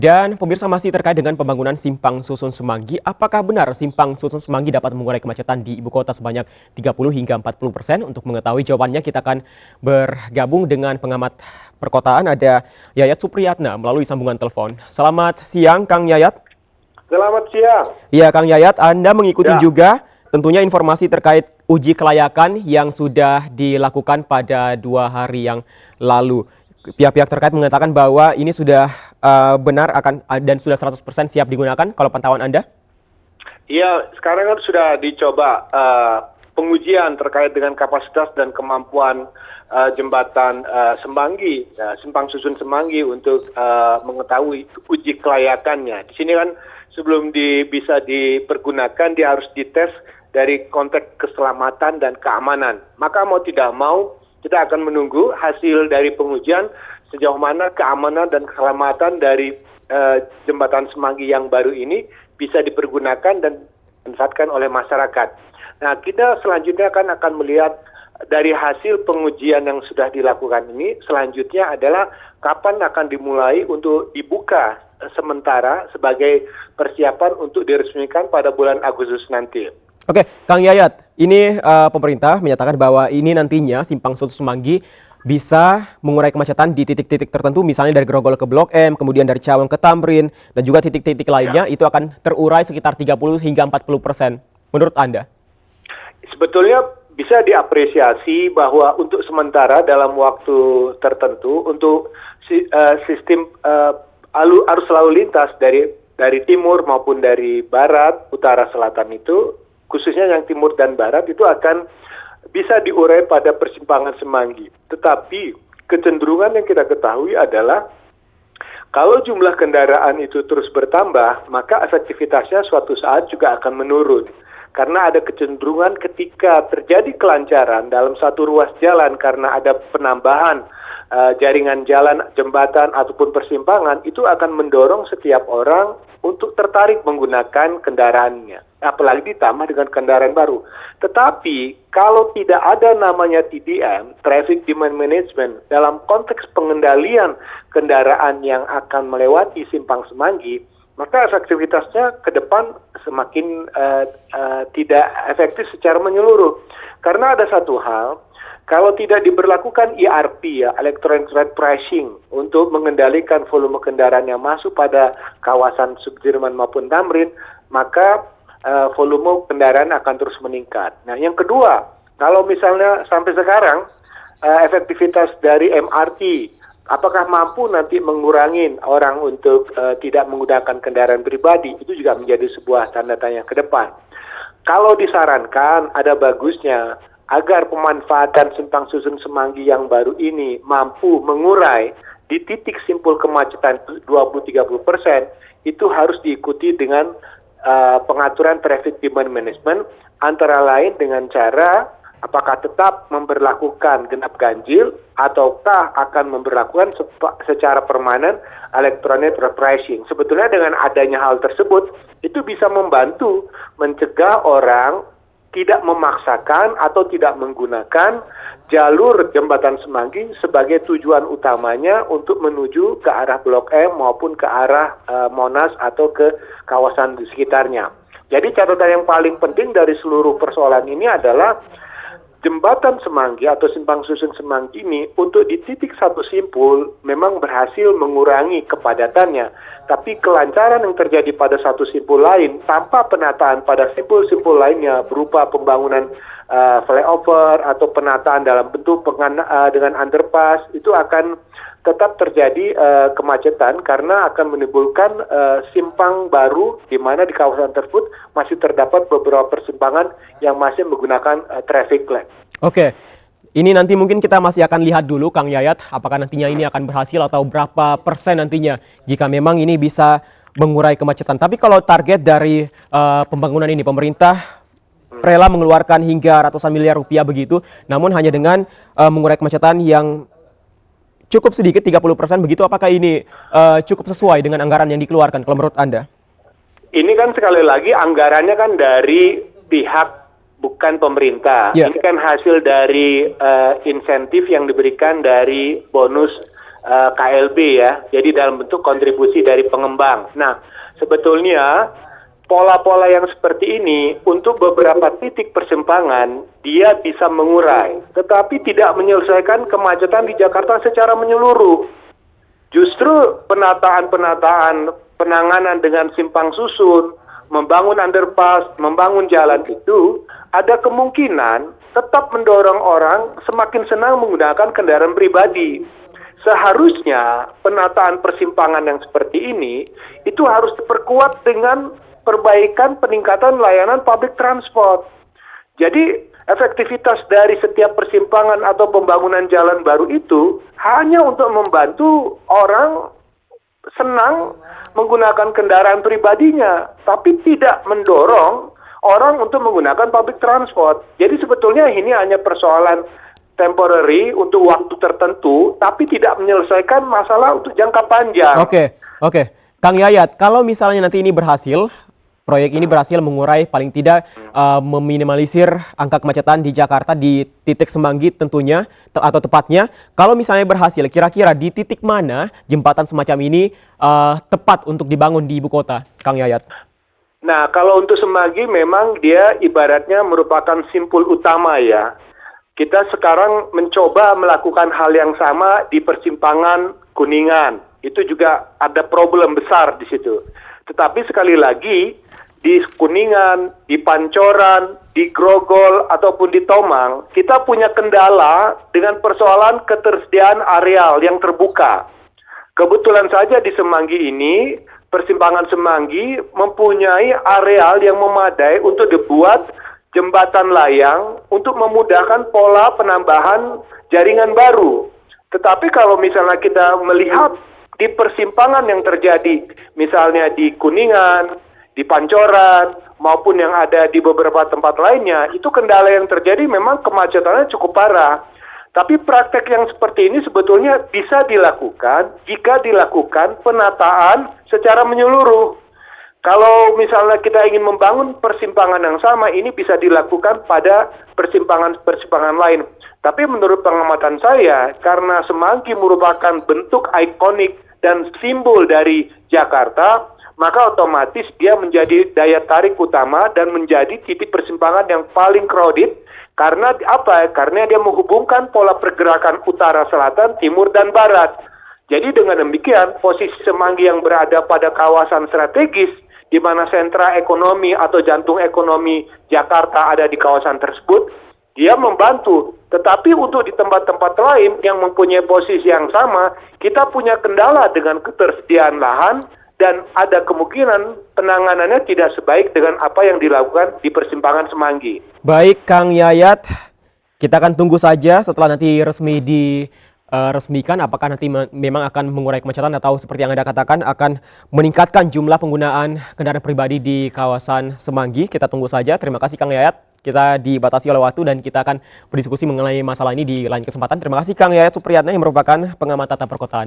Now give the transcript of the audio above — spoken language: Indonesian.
Dan pemirsa, masih terkait dengan pembangunan Simpang Susun Semanggi, apakah benar Simpang Susun Semanggi dapat mengurai kemacetan di ibu kota sebanyak 30 hingga 40%? Untuk mengetahui jawabannya, kita akan bergabung dengan pengamat perkotaan, ada Yayat Supriyatna melalui sambungan telepon. Selamat siang, Kang Yayat. Selamat siang. Ya, Kang Yayat, Anda mengikuti Ya. juga tentunya informasi terkait uji kelayakan yang sudah dilakukan pada 2 hari yang lalu. Pihak-pihak terkait mengatakan bahwa ini sudah benar akan dan sudah 100% siap digunakan. Kalau pantauan Anda? Iya, sekarang kan sudah dicoba pengujian terkait dengan kapasitas dan kemampuan jembatan Semanggi, Simpang Susun Semanggi untuk mengetahui uji kelayakannya. Di sini kan sebelum bisa dipergunakan, dia harus dites dari konteks keselamatan dan keamanan. Maka mau tidak mau, kita akan menunggu hasil dari pengujian sejauh mana keamanan dan keselamatan dari jembatan Semanggi yang baru ini bisa dipergunakan dan dimanfaatkan oleh masyarakat. Nah, kita selanjutnya akan melihat dari hasil pengujian yang sudah dilakukan ini, selanjutnya adalah kapan akan dimulai untuk dibuka sementara sebagai persiapan untuk diresmikan pada bulan Agustus nanti. Oke, Kang Yayat, ini pemerintah menyatakan bahwa ini nantinya Simpang Susun Semanggi bisa mengurai kemacetan di titik-titik tertentu, misalnya dari Grogol ke Blok M, kemudian dari Cawang ke Tamrin, dan juga titik-titik lainnya itu akan terurai sekitar 30 hingga 40%. Menurut Anda? Sebetulnya bisa diapresiasi bahwa untuk sementara dalam waktu tertentu untuk sistem arus lalu lintas dari timur maupun dari barat, utara, selatan itu, khususnya yang timur dan barat itu akan bisa diurai pada persimpangan Semanggi. Tetapi kecenderungan yang kita ketahui adalah kalau jumlah kendaraan itu terus bertambah, maka efektivitasnya suatu saat juga akan menurun. Karena ada kecenderungan ketika terjadi kelancaran dalam satu ruas jalan karena ada penambahan jaringan jalan, jembatan, ataupun persimpangan, itu akan mendorong setiap orang untuk tertarik menggunakan kendaraannya. Apalagi ditambah dengan kendaraan baru. Tetapi kalau tidak ada namanya TDM, Traffic Demand Management, dalam konteks pengendalian kendaraan yang akan melewati Simpang Semanggi, maka efektivitasnya ke depan semakin tidak efektif secara menyeluruh. Karena ada satu hal, kalau tidak diberlakukan ERP, Electronic Road Pricing, untuk mengendalikan volume kendaraan yang masuk pada kawasan Sudirman maupun Tamrin, maka volume kendaraan akan terus meningkat. Nah, yang kedua, kalau misalnya sampai sekarang efektivitas dari MRT, apakah mampu nanti mengurangi orang untuk tidak menggunakan kendaraan pribadi, itu juga menjadi sebuah tanda tanya ke depan. Kalau disarankan, ada bagusnya agar pemanfaatan Simpang Susun Semanggi yang baru ini mampu mengurai di titik simpul kemacetan 20-30%, itu harus diikuti dengan pengaturan traffic demand management, antara lain dengan cara apakah tetap memberlakukan genap ganjil ataukah akan memberlakukan secara permanen electronic road pricing. Sebetulnya dengan adanya hal tersebut, itu bisa membantu mencegah orang tidak memaksakan atau tidak menggunakan jalur jembatan Semanggi sebagai tujuan utamanya untuk menuju ke arah Blok M maupun ke arah Monas atau ke kawasan di sekitarnya. Jadi catatan yang paling penting dari seluruh persoalan ini adalah jembatan Semanggi atau Simpang Susun Semanggi ini untuk di titik satu simpul memang berhasil mengurangi kepadatannya. Tapi kelancaran yang terjadi pada satu simpul lain tanpa penataan pada simpul-simpul lainnya berupa pembangunan flyover atau penataan dalam bentuk dengan underpass, itu akan tetap terjadi kemacetan karena akan menimbulkan simpang baru di mana di kawasan tersebut masih terdapat beberapa persimpangan yang masih menggunakan traffic light. Oke, ini nanti mungkin kita masih akan lihat dulu, Kang Yayat, apakah nantinya ini akan berhasil atau berapa persen nantinya jika memang ini bisa mengurai kemacetan. Tapi kalau target dari pembangunan ini, pemerintah rela mengeluarkan hingga ratusan miliar rupiah begitu, namun hanya dengan mengurai kemacetan yang cukup sedikit, 30%, begitu. Apakah ini cukup sesuai dengan anggaran yang dikeluarkan kalau menurut Anda? Ini kan sekali lagi anggarannya kan dari pihak bukan pemerintah. Ini kan hasil dari insentif yang diberikan dari bonus KLB ya, jadi dalam bentuk kontribusi dari pengembang. Nah, sebetulnya pola-pola yang seperti ini untuk beberapa titik persimpangan dia bisa mengurai, tetapi tidak menyelesaikan kemacetan di Jakarta secara menyeluruh. Justru penataan penanganan dengan simpang susun, membangun underpass, membangun jalan itu ada kemungkinan tetap mendorong orang semakin senang menggunakan kendaraan pribadi. Seharusnya penataan persimpangan yang seperti ini itu harus diperkuat dengan perbaikan peningkatan layanan public transport. Jadi efektivitas dari setiap persimpangan atau pembangunan jalan baru itu hanya untuk membantu orang senang menggunakan kendaraan pribadinya, tapi tidak mendorong orang untuk menggunakan public transport. Jadi sebetulnya ini hanya persoalan temporary untuk waktu tertentu, tapi tidak menyelesaikan masalah untuk jangka panjang. Oke. Kang Yayat, kalau misalnya nanti ini berhasil, proyek ini berhasil mengurai paling tidak meminimalisir angka kemacetan di Jakarta di titik Semanggi tentunya, atau tepatnya, kalau misalnya berhasil, kira-kira di titik mana jembatan semacam ini tepat untuk dibangun di ibu kota, Kang Yayat? Nah, kalau untuk Semanggi memang dia ibaratnya merupakan simpul utama ya. Kita sekarang mencoba melakukan hal yang sama di persimpangan Kuningan. Itu juga ada problem besar di situ. Tetapi sekali lagi, di Kuningan, di Pancoran, di Grogol, ataupun di Tomang, kita punya kendala dengan persoalan ketersediaan areal yang terbuka. Kebetulan saja di Semanggi ini, persimpangan Semanggi mempunyai areal yang memadai untuk dibuat jembatan layang untuk memudahkan pola penambahan jaringan baru. Tetapi kalau misalnya kita melihat di persimpangan yang terjadi, misalnya di Kuningan, di Pancoran, maupun yang ada di beberapa tempat lainnya, itu kendala yang terjadi memang kemacetannya cukup parah. Tapi praktek yang seperti ini sebetulnya bisa dilakukan jika dilakukan penataan secara menyeluruh. Kalau misalnya kita ingin membangun persimpangan yang sama, ini bisa dilakukan pada persimpangan-persimpangan lain. Tapi menurut pengamatan saya, karena Semanggi merupakan bentuk ikonik dan simbol dari Jakarta, maka otomatis dia menjadi daya tarik utama dan menjadi titik persimpangan yang paling crowded. Karena apa? Karena dia menghubungkan pola pergerakan utara, selatan, timur, dan barat. Jadi dengan demikian, posisi Semanggi yang berada pada kawasan strategis, di mana sentra ekonomi atau jantung ekonomi Jakarta ada di kawasan tersebut, dia membantu. Tetapi untuk di tempat-tempat lain yang mempunyai posisi yang sama, kita punya kendala dengan ketersediaan lahan, dan ada kemungkinan penanganannya tidak sebaik dengan apa yang dilakukan di persimpangan Semanggi. Baik, Kang Yayat, kita akan tunggu saja setelah nanti resmi resmikan apakah nanti memang akan mengurai kemacetan atau seperti yang Anda katakan akan meningkatkan jumlah penggunaan kendaraan pribadi di kawasan Semanggi. Kita tunggu saja. Terima kasih Kang Yayat. Kita dibatasi oleh waktu dan kita akan berdiskusi mengenai masalah ini di lain kesempatan. Terima kasih Kang Yayat Supriyatna yang merupakan pengamat tata perkotaan.